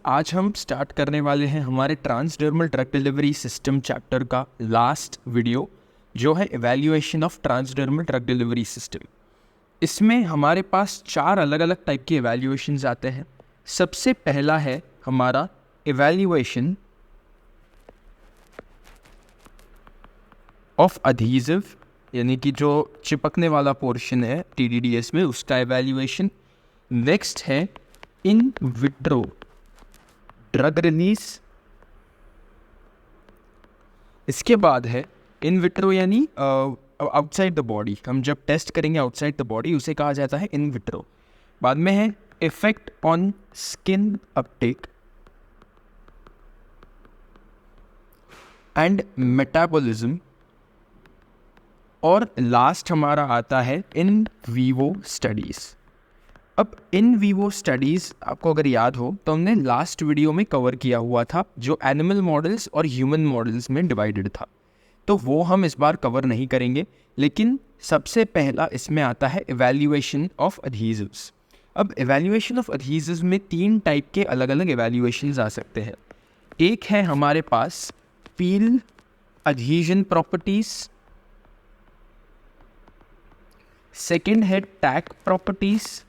आज हम स्टार्ट करने वाले हैं हमारे transdermal drug delivery system chapter का लास्ट वीडियो, जो है evaluation of transdermal drug delivery system. इसमें हमारे पास 4 अलग अलग टाइप के इवैल्यूएशंस आते हैं। सबसे पहला है हमारा इवैल्यूएशन ऑफ अधीसिव, यानी कि जो चिपकने वाला पोर्शन है TDDS में, उसका इवैल्यूएशन। नेक्स्ट है इन विट्रो ड्रग रिलीज। इसके बाद है इन विट्रो यानी आउटसाइड द बॉडी। हम जब टेस्ट करेंगे आउटसाइड द बॉडी, उसे कहा जाता है इन विट्रो। बाद में है effect on skin uptake and metabolism. और लास्ट हमारा आता है इन वीवो स्टडीज़। अब इन वीवो स्टडीज़ आपको अगर याद हो तो हमने लास्ट वीडियो में कवर किया हुआ था, जो एनिमल मॉडल्स और ह्यूमन मॉडल्स में डिवाइडेड था, तो वो हम इस बार कवर नहीं करेंगे। लेकिन सबसे पहला इसमें आता है इवैल्यूएशन ऑफ अधीसिव्स। अब इवैल्यूएशन ऑफ अधीसिव्स में 3 टाइप के अलग अलग इवैल्यूएशंस आ सकते हैं। एक है हमारे पास पील अधीजन प्रॉपर्टीज़, सेकेंड है टैक प्रॉपर्टीज़,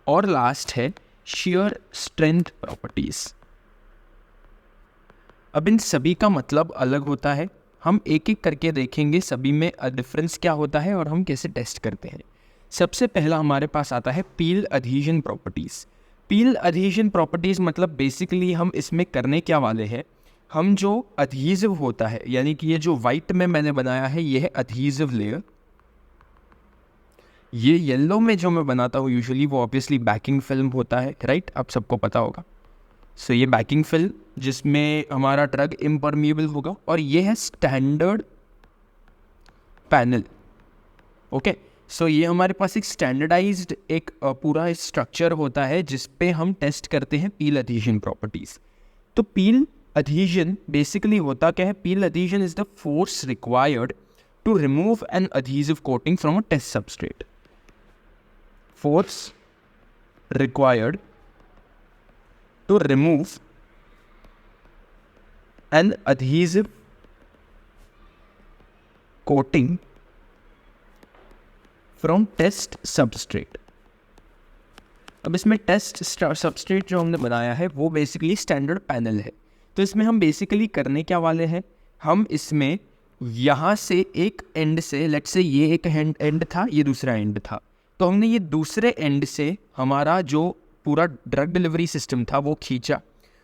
और लास्ट है shear स्ट्रेंथ प्रॉपर्टीज। अब इन सभी का मतलब अलग होता है, हम एक एक करके देखेंगे सभी में डिफरेंस क्या होता है और हम कैसे टेस्ट करते हैं। सबसे पहला हमारे पास आता है पील अधीजन प्रॉपर्टीज। पील अधीजन प्रॉपर्टीज मतलब बेसिकली हम इसमें करने क्या वाले हैं, हम जो अधीसिव होता है, यानी कि ये जो वाइट में मैंने बनाया है ये है अधीसिव लेयर। ये येलो में जो मैं बनाता हूँ यूजुअली वो ऑब्वियसली बैकिंग फिल्म होता है, राइट, आप सबको पता होगा। सो ये बैकिंग फिल्म जिसमें हमारा ड्रग इम्परमिएबल होगा, और ये है स्टैंडर्ड पैनल। ओके, सो ये हमारे पास एक स्टैंडर्डाइज्ड एक पूरा स्ट्रक्चर होता है जिस पे हम टेस्ट करते हैं पील अधीजन प्रॉपर्टीज। तो पील अधीजन बेसिकली होता क्या है? Peel adhesion is the force required to remove an adhesive coating from a test substrate. Force required to remove an adhesive coating from test substrate। अब इसमें टेस्ट सबस्ट्रेट जो हमने बनाया है वो बेसिकली स्टैंडर्ड पैनल है। तो इसमें हम बेसिकली करने क्या वाले हैं, हम इसमें यहाँ से एक एंड से, लेट्स से ये एक एंड था, ये दूसरा एंड था, तो हमने ये दूसरे एंड से हमारा जो पूरा ड्रग डिलीवरी सिस्टम था वो खींचा,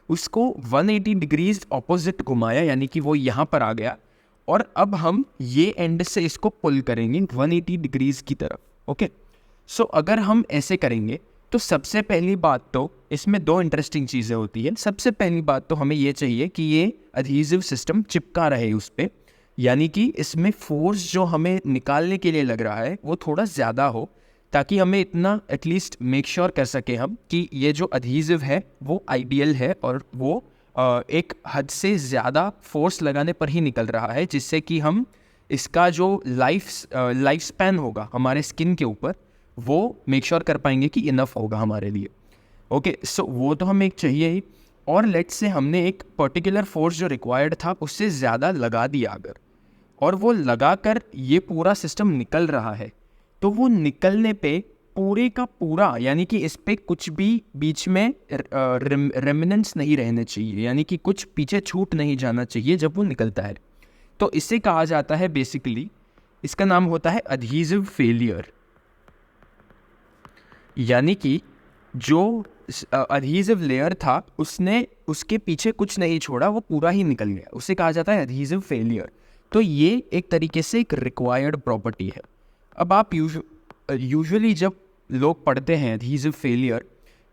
उसको 180 डिग्रीज ऑपोजिट घुमाया, यानी कि वो यहाँ पर आ गया, और अब हम ये एंड से इसको पुल करेंगे 180 डिग्रीज की तरफ। ओके, सो अगर हम ऐसे करेंगे तो सबसे पहली बात तो इसमें 2 इंटरेस्टिंग चीज़ें होती है। सबसे पहली बात तो हमें ये चाहिए कि ये अधीसिव सिस्टम चिपका रहे उस पर, यानी कि इसमें फोर्स जो हमें निकालने के लिए लग रहा है वो थोड़ा ज़्यादा हो, ताकि हमें इतना एटलीस्ट मेक श्योर कर सकें हम कि ये जो अधीसिव है वो आइडियल है और वो एक हद से ज़्यादा फोर्स लगाने पर ही निकल रहा है, जिससे कि हम इसका जो लाइफ स्पैन होगा हमारे स्किन के ऊपर वो मेक श्योर कर पाएंगे कि इनफ होगा हमारे लिए। ओके, सो वो तो हमें एक चाहिए ही। और लेट्स से हमने एक पर्टिकुलर फोर्स जो रिक्वायर्ड था उससे ज़्यादा लगा दिया अगर, और वो लगा कर ये पूरा सिस्टम निकल रहा है, तो वो निकलने पे पूरे का पूरा, यानी कि इस पे कुछ भी बीच में रेमिनेंट्स नहीं रहने चाहिए, यानी कि कुछ पीछे छूट नहीं जाना चाहिए जब वो निकलता है। तो इसे कहा जाता है बेसिकली, इसका नाम होता है अधीसिव फेलियर। यानी कि जो अधीसिव लेयर था उसने उसके पीछे कुछ नहीं छोड़ा, वो पूरा ही निकल गया, उसे कहा जाता है अधीसिव फेलियर। तो ये एक तरीके से एक रिक्वायर्ड प्रॉपर्टी है। अब आप यूजुअली जब लोग पढ़ते हैं अधीसिव फेलियर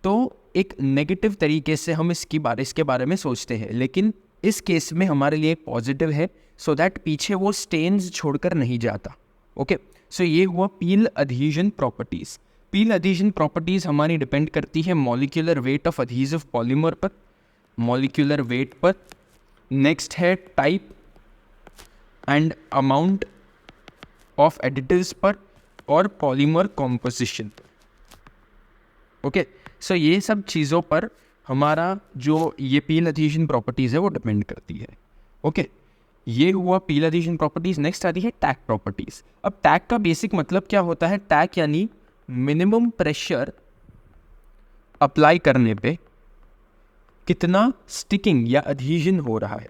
तो एक नेगेटिव तरीके से हम इसके बारे में सोचते हैं, लेकिन इस केस में हमारे लिए एक पॉजिटिव है, सो दैट पीछे वो स्टेन्स छोड़कर नहीं जाता। ओके, सो ये हुआ पील अधीजन प्रॉपर्टीज़। पील अधीजन प्रॉपर्टीज़ हमारी डिपेंड करती है मॉलिक्यूलर वेट ऑफ अधीसिव पॉलीमर पर, मॉलिक्यूलर वेट पर। नेक्स्ट है type and amount of additives पर, और पॉलीमर कॉम्पोजिशन। ओके, सो ये सब चीज़ों पर हमारा जो ये पील एडहेशन प्रॉपर्टीज़ है वो डिपेंड करती है। ओके, ये हुआ पील एडहेशन प्रॉपर्टीज़। नेक्स्ट आती है टैक प्रॉपर्टीज़। अब टैक का बेसिक मतलब क्या होता है? टैक यानी मिनिमम प्रेशर अप्लाई करने पे कितना स्टिकिंग या एडहेशन हो रहा है।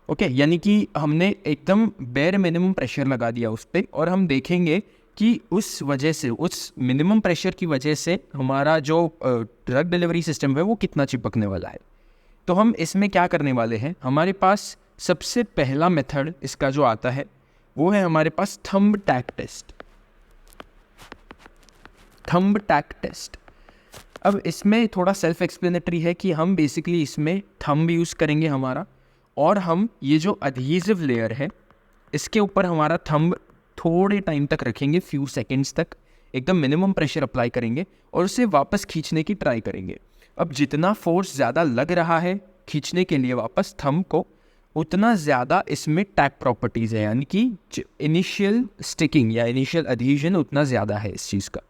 ओके, यानी कि हमने एकदम बेयर मिनिमम प्रेशर लगा दिया उस पर, और हम देखेंगे कि उस वजह से, उस मिनिमम प्रेशर की वजह से हमारा जो ड्रग डिलीवरी सिस्टम है वो कितना चिपकने वाला है। तो हम इसमें क्या करने वाले हैं, हमारे पास सबसे पहला मेथड इसका जो आता है वो है हमारे पास थंब टैक टेस्ट। थंब टैक टेस्ट, अब इसमें थोड़ा सेल्फ एक्सप्लेनेटरी है कि हम बेसिकली इसमें थंब यूज़ करेंगे हमारा, और हम ये जो एडहेसिव लेयर है इसके ऊपर हमारा थंब थोड़े टाइम तक रखेंगे, फ्यू सेकंड्स तक, एकदम मिनिमम प्रेशर अप्लाई करेंगे और उसे वापस खींचने की ट्राई करेंगे। अब जितना फोर्स ज़्यादा लग रहा है खींचने के लिए वापस थंब को, उतना ज़्यादा इसमें टैक प्रॉपर्टीज़ है, यानी कि इनिशियल स्टिकिंग या इनिशियल एडहेशन उतना ज़्यादा है इस चीज़ का।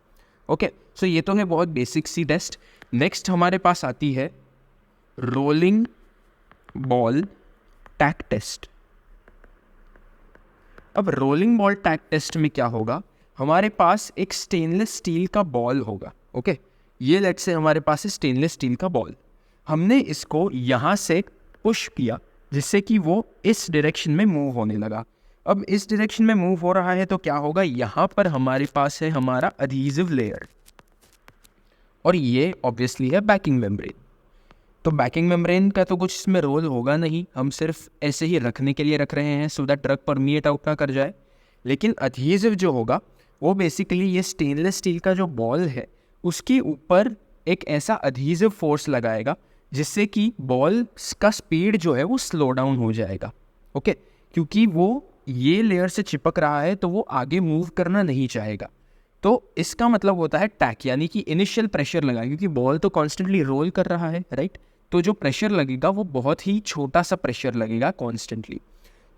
ओके, सो ये तो है बहुत बेसिक सी टेस्ट। नेक्स्ट हमारे पास आती है रोलिंग बॉल टैक टेस्ट। अब रोलिंग बॉल टैक टेस्ट में क्या होगा, हमारे पास एक स्टेनलेस स्टील का बॉल होगा। ओके, ये लेट्स से हमारे पास है स्टेनलेस स्टील का बॉल। हमने इसको यहाँ से पुश किया जिससे कि वो इस डायरेक्शन में मूव होने लगा। अब इस डायरेक्शन में मूव हो रहा है तो क्या होगा, यहाँ पर हमारे पास है हमारा एडहेसिव लेयर, और ये ऑब्वियसली है बैकिंग मेम्ब्रेन। तो बैकिंग मेम्ब्रेन का तो कुछ इसमें रोल होगा नहीं, हम सिर्फ ऐसे ही रखने के लिए रख रहे हैं so that drug permeate out ना कर जाए। लेकिन एडहेसिव जो होगा वो बेसिकली ये स्टेनलेस स्टील का जो बॉल है उसके ऊपर एक ऐसा एडहेसिव फोर्स लगाएगा जिससे कि बॉल का स्पीड जो है वो स्लो डाउन हो जाएगा। ओके, क्योंकि वो ये लेयर से चिपक रहा है तो वो आगे मूव करना नहीं चाहेगा। तो इसका मतलब होता है टैक, यानी कि इनिशियल प्रेशर लगा, क्योंकि बॉल तो कॉन्स्टेंटली रोल कर रहा है, राइट। तो जो प्रेशर लगेगा वो बहुत ही छोटा सा प्रेशर लगेगा कॉन्स्टेंटली।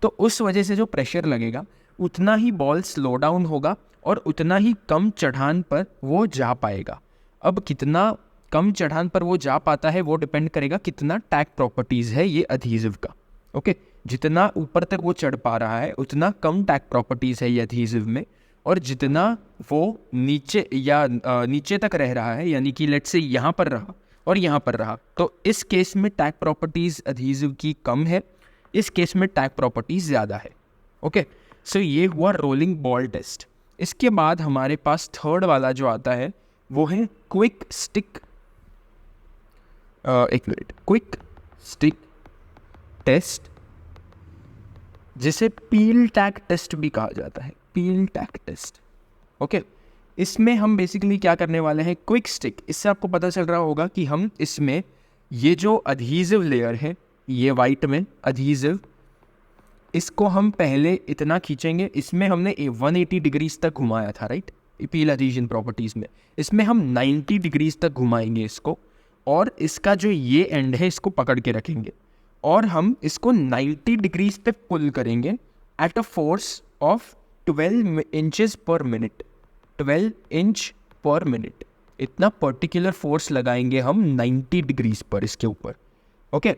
तो उस वजह से जो प्रेशर लगेगा उतना ही बॉल स्लो डाउन होगा और उतना ही कम चढ़ान पर वो जा पाएगा। अब कितना कम चढ़ान पर वो जा पाता है वो डिपेंड करेगा कितना टैक प्रॉपर्टीज़ है ये एडहेसिव का। ओके, जितना ऊपर तक वो चढ़ पा रहा है उतना कम टैक प्रॉपर्टीज़ है ये एडहेसिव में, और जितना वो नीचे या नीचे तक रह रहा है, यानी कि लेट्स से यहाँ पर रहा और यहाँ पर रहा, तो इस केस में टैक प्रॉपर्टीज़ एडहेसिव की कम है, इस केस में टैक प्रॉपर्टीज़ ज़्यादा है। ओके, सो ये हुआ रोलिंग बॉल टेस्ट। इसके बाद हमारे पास थर्ड वाला जो आता है वो है quick stick, quick stick test, जिसे पील टैक टेस्ट भी कहा जाता है, पील टैक टेस्ट। ओके, इसमें हम बेसिकली क्या करने वाले हैं, क्विक स्टिक, इससे आपको पता चल रहा होगा कि हम इसमें ये जो एडहेसिव लेयर है, ये वाइट में एडहेसिव, इसको हम पहले इतना खींचेंगे, इसमें हमने 180 डिग्रीज तक घुमाया था, राइट, पील एडहेशन प्रॉपर्टीज़ में। इसमें हम 90 डिग्रीज तक घुमाएंगे इसको, और इसका जो ये एंड है इसको पकड़ के रखेंगे, और हम इसको 90 डिग्रीज पे पुल करेंगे at a force of 12 inches पर मिनट, 12 इंच पर मिनट। इतना पर्टिकुलर फोर्स लगाएंगे हम 90 डिग्रीज पर इसके ऊपर। ओके,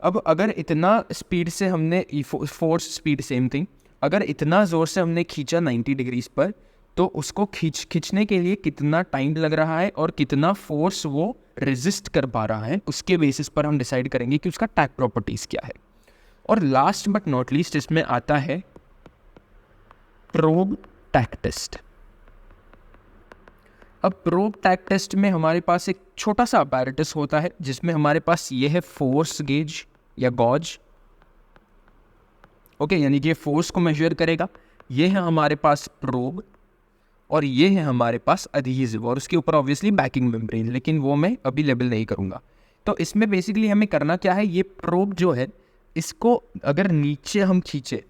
अब अगर इतना स्पीड से हमने फोर्स स्पीड सेम थिंग, अगर इतना ज़ोर से हमने खींचा 90 डिग्रीज पर, तो उसको खींचने के लिए कितना टाइम लग रहा है और कितना फोर्स वो रेजिस्ट कर पा रहा है, उसके बेसिस पर हम डिसाइड करेंगे कि उसका टैक प्रॉपर्टीज़ क्या है। और लास्ट बट नॉट लीस्ट इसमें आता है प्रोब टैक टेस्ट। अब प्रोब टैक टेस्ट में हमारे पास एक छोटा सा अपैरेटस होता है जिसमें हमारे पास ये है फोर्स गेज या गॉज। ओके, यानी कि ये फोर्स को मेजर करेगा। ये है हमारे पास प्रोब, और ये है हमारे पास एडहेसिव, और उसके ऊपर ऑब्वियसली बैकिंग मेम्ब्रेन, लेकिन वो मैं अभी लेबल नहीं करूँगा। तो इसमें बेसिकली हमें करना क्या है, ये प्रोब जो है इसको अगर नीचे हम खींचे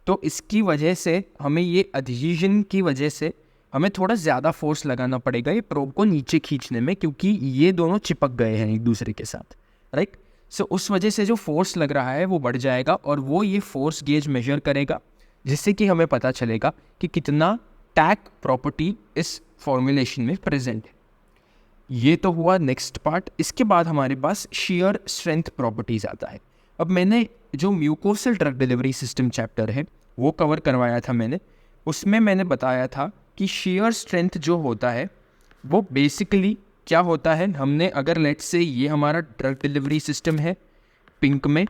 तो इसकी वजह से हमें ये एडहेशन की वजह से हमें थोड़ा ज़्यादा फोर्स लगाना पड़ेगा ये प्रोब को नीचे खींचने में, क्योंकि ये दोनों चिपक गए हैं एक दूसरे के साथ, राइट। सो उस वजह से जो फोर्स लग रहा है वो बढ़ जाएगा, और वो ये फोर्स गेज मेजर करेगा, जिससे कि हमें पता चलेगा कि कितना टैक प्रॉपर्टी इस फॉर्मुलेशन में प्रेजेंट है। ये तो हुआ नेक्स्ट पार्ट। इसके बाद हमारे पास शेयर स्ट्रेंथ प्रॉपर्टीज आता है। अब मैंने जो mucosal drug delivery system chapter है वो कवर करवाया था मैंने, उसमें मैंने बताया था कि शेयर स्ट्रेंथ जो होता है वो बेसिकली क्या होता है। हमने अगर लेट्स से ये हमारा ड्रग डिलीवरी सिस्टम है पिंक में,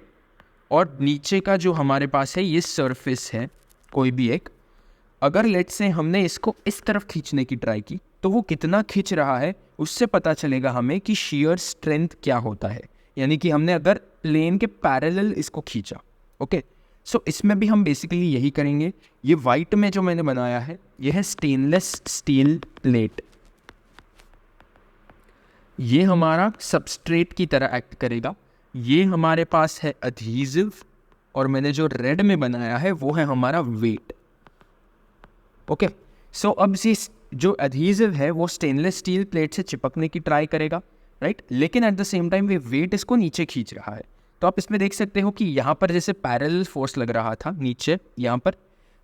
और नीचे का जो हमारे पास है ये सरफेस है कोई भी एक, अगर लेट्स से हमने इसको इस तरफ खींचने की ट्राई की तो वो कितना खींच रहा है उससे पता चलेगा हमें कि शेयर स्ट्रेंथ क्या होता है। यानी कि हमने अगर प्लेन के पैरेलल इसको खींचा। ओके, सो इसमें भी हम बेसिकली यही करेंगे। ये वाइट में जो मैंने बनाया है ये है स्टेनलेस स्टील प्लेट, ये हमारा सबस्ट्रेट की तरह एक्ट करेगा। ये हमारे पास है एडहीसिव, और मैंने जो रेड में बनाया है वो है हमारा वेट। ओके, सो अब जो एडहीसिव है वो स्टेनलेस स्टील प्लेट से चिपकने की ट्राई करेगा, राइट, लेकिन एट द सेम टाइम ये वेट इसको नीचे खींच रहा है। तो आप इसमें देख सकते हो कि यहाँ पर जैसे पैरेलल फोर्स लग रहा था नीचे यहाँ पर,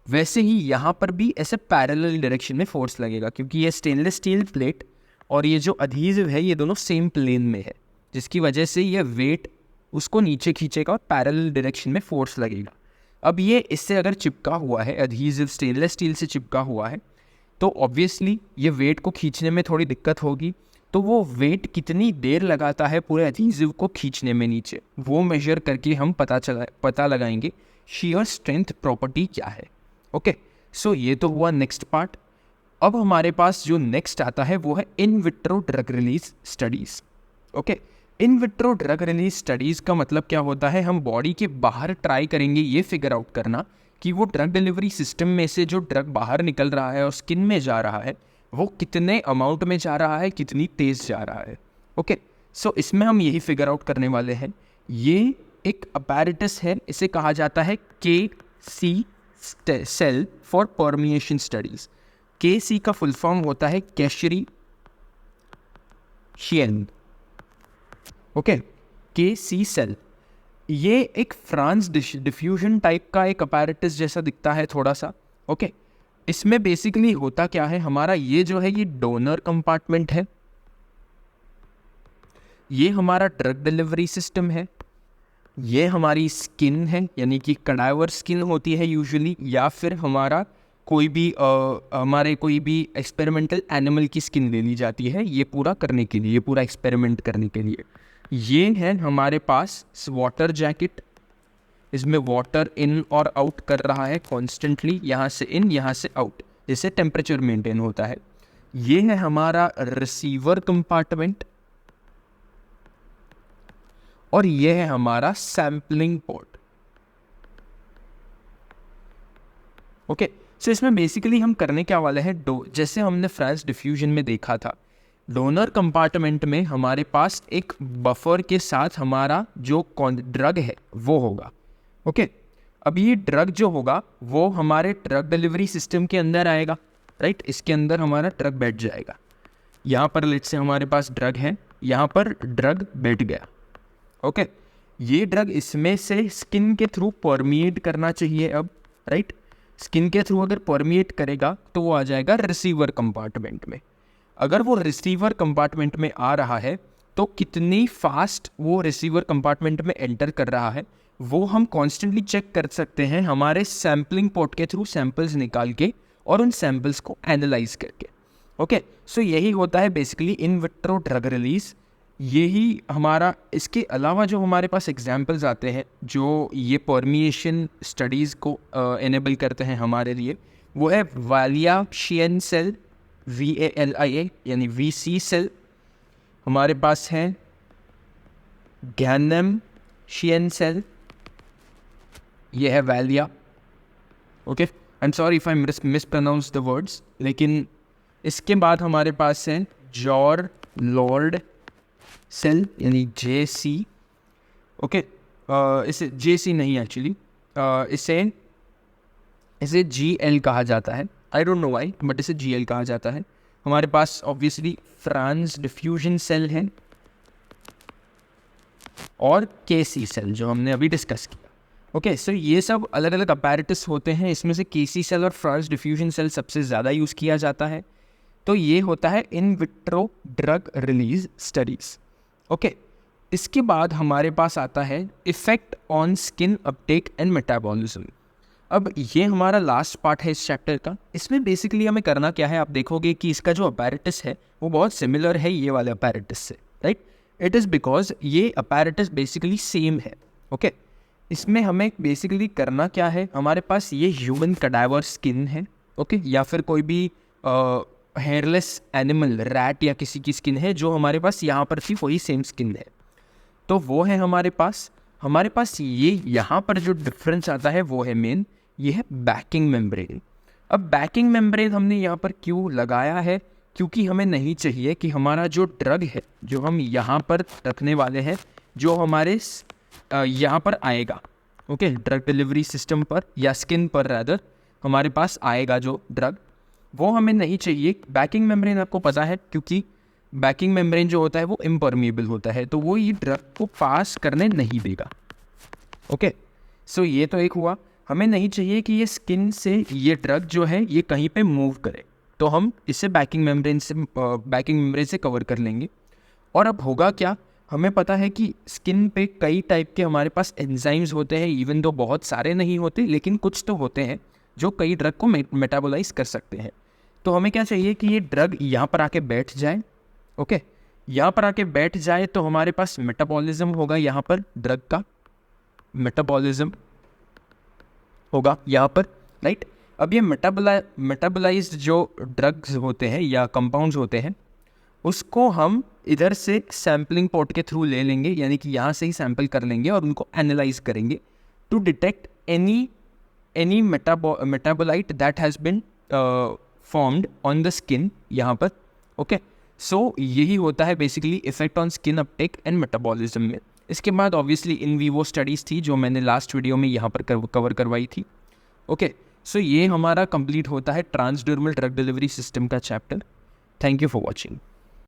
वैसे ही यहाँ पर भी ऐसे पैरेलल डायरेक्शन में फोर्स लगेगा, क्योंकि ये स्टेनलेस स्टील प्लेट और ये जो एडहीसिव है ये दोनों सेम प्लेन में है, जिसकी वजह से ये वेट उसको नीचे खींचेगा और पैरेलल डायरेक्शन में फोर्स लगेगा। अब ये इससे अगर चिपका हुआ है, एडहीसिव स्टेनलेस स्टील से चिपका हुआ है, तो ऑब्वियसली ये वेट को खींचने में थोड़ी दिक्कत होगी। तो वो वेट कितनी देर लगाता है पूरे एडहीसिव को खींचने में नीचे, वो मेजर करके हम पता लगाएंगे शेयर स्ट्रेंथ प्रॉपर्टी क्या है। ओके, सो ये तो हुआ नेक्स्ट पार्ट। अब हमारे पास जो नेक्स्ट आता है वो है in vitro drug release studies. Okay, in vitro drug release studies का मतलब क्या होता है, हम बॉडी के बाहर ट्राई करेंगे ये फिगर आउट करना कि वो ड्रग डिलीवरी सिस्टम में से जो ड्रग बाहर निकल रहा है और स्किन में जा रहा है वो कितने अमाउंट में जा रहा है, कितनी तेज़ जा रहा है। ओके, सो इसमें हम यही फिगर आउट करने वाले हैं। ये एक अपैरेटस है, इसे कहा जाता है KC cell for permeation studies. KC का फुल फॉर्म होता है Keshary Chien. Okay, KC cell ये एक फ्रांस डिफ्यूजन टाइप का एक अपैरेटस जैसा दिखता है थोड़ा सा। ओके, इसमें बेसिकली होता क्या है, हमारा ये जो है ये डोनर कंपार्टमेंट है, ये हमारा ड्रग डिलीवरी सिस्टम है, ये हमारी स्किन है, यानी कि कडावर स्किन होती है यूजुअली, या फिर हमारा कोई भी हमारे कोई भी एक्सपेरिमेंटल एनिमल की स्किन ले ली जाती है ये पूरा करने के लिए, ये पूरा एक्सपेरिमेंट करने के लिए। ये है हमारे पास वाटर जैकेट, इसमें वाटर इन और आउट कर रहा है कॉन्स्टेंटली, यहाँ से इन यहाँ से आउट, जिससे टेम्परेचर मेंटेन होता है। ये है हमारा रिसीवर कंपार्टमेंट, और ये है हमारा सैम्पलिंग पोर्ट। ओके, सो इसमें बेसिकली हम करने क्या वाले हैं, जैसे हमने फ्रांस डिफ्यूजन में देखा था, डोनर कंपार्टमेंट में हमारे पास एक बफर के साथ हमारा जो ड्रग है वो होगा। ओके, अब ये ड्रग जो होगा वो हमारे ड्रग डिलीवरी सिस्टम के अंदर आएगा, राइट, इसके अंदर हमारा ड्रग बैठ जाएगा। यहाँ पर लेट्स से हमारे पास ड्रग है, यहाँ पर ड्रग बैठ गया। ओके, ये ड्रग इसमें से स्किन के थ्रू परमिएट करना चाहिए अब, राइट, स्किन के थ्रू अगर परमिएट करेगा तो वो आ जाएगा रिसीवर कंपार्टमेंट में। अगर वो रिसीवर कंपार्टमेंट में आ रहा है तो कितनी फास्ट वो रिसीवर कंपार्टमेंट में एंटर कर रहा है वो हम कॉन्स्टेंटली चेक कर सकते हैं हमारे सैम्पलिंग पोर्ट के थ्रू सैंपल्स निकाल के और उन सैंपल्स को एनालाइज करके। ओके, सो यही होता है basically in vitro drug release. यही हमारा, इसके अलावा जो हमारे पास एग्जाम्पल्स आते हैं जो ये परमिएशन स्टडीज़ को एनेबल करते हैं हमारे लिए, वो है वालिया शियन सेल, VALIA यानी VC सेल, हमारे पास है गैनम शियन सेल, ये है Walia. Okay, I am sorry if I mispronounce the words, लेकिन इसके बाद हमारे पास है जॉर लॉर्ड सेल यानी JC। ओके, इसे JC नहीं एक्चुअली, इसे GL कहा जाता है, I don't know why, but इसे GL कहा जाता है। हमारे पास ऑब्वियसली फ्रांस डिफ्यूजन सेल है और KC सेल जो हमने अभी डिस्कस किया। ओके, सो ये सब अलग अलग अपैरेटस होते हैं, इसमें से KC सेल और फ्रांस डिफ्यूजन सेल सबसे ज़्यादा यूज़ किया जाता है। तो ये होता है in vitro drug release studies. Okay, इसके बाद हमारे पास आता है effect on skin uptake and metabolism. अब ये हमारा लास्ट पार्ट है इस चैप्टर का। इसमें बेसिकली हमें करना क्या है, आप देखोगे कि इसका जो अपैरेटस है वो बहुत सिमिलर है ये वाले अपैरेटस से, राइट। इट इज़ बिकॉज ये अपैरेटस बेसिकली सेम है। ओके, इसमें हमें बेसिकली करना क्या है, हमारे पास ये ह्यूमन कडावर स्किन है, ओके, या फिर कोई भी हेयरलेस एनिमल, रैट या किसी की स्किन है जो हमारे पास यहाँ पर थी, वही सेम स्किन है, तो वो है हमारे पास ये यहाँ पर जो डिफरेंस आता है वो है मेन, ये है बैकिंग मेम्ब्रेन। अब बैकिंग मेम्ब्रेन हमने यहाँ पर क्यों लगाया है, क्योंकि हमें नहीं चाहिए कि हमारा जो ड्रग है जो हम यहाँ पर रखने वाले हैं, जो हमारे यहाँ पर आएगा, ओके, ड्रग डिलीवरी सिस्टम पर या स्किन पर रैदर हमारे पास आएगा जो ड्रग, वो हमें नहीं चाहिए। बैकिंग मेम्ब्रेन आपको पता है, क्योंकि बैकिंग मेम्ब्रेन जो होता है वो इम्परमिएबल होता है, तो वो ये ड्रग को पास करने नहीं देगा। ओके, सो ये तो एक हुआ, हमें नहीं चाहिए कि ये स्किन से ये ड्रग जो है ये कहीं पे मूव करे, तो हम इसे बैकिंग मेम्ब्रेन से कवर कर लेंगे। और अब होगा क्या, हमें पता है कि स्किन पे कई टाइप के हमारे पास एंजाइम्स होते हैं, इवन दो बहुत सारे नहीं होते लेकिन कुछ तो होते हैं जो कई ड्रग को मेटाबोलाइज कर सकते हैं। तो हमें क्या चाहिए कि ये ड्रग यहाँ पर आके बैठ जाए। ओके, यहाँ पर आके बैठ जाए तो हमारे पास मेटाबॉलिज्म होगा, यहाँ पर ड्रग का मेटाबॉलिज्म होगा यहाँ पर, राइट। अब ये मेटाबोलाइज्ड जो ड्रग्स होते हैं या कंपाउंड्स होते हैं उसको हम इधर से सैम्पलिंग पॉट के थ्रू ले लेंगे, यानी कि यहाँ से ही सैम्पल कर लेंगे और उनको एनालाइज करेंगे to detect any metabolite that has been formed on the skin यहाँ पर। ओके, सो यही होता है basically effect on skin uptake and metabolism में। इसके बाद ऑब्वियसली इन वीवो स्टडीज़ थी जो मैंने लास्ट वीडियो में यहाँ पर कवर करवाई थी। ओके, सो ये हमारा कंप्लीट होता है ट्रांसडर्मल ड्रग डिलीवरी सिस्टम का chapter. Thank you for watching.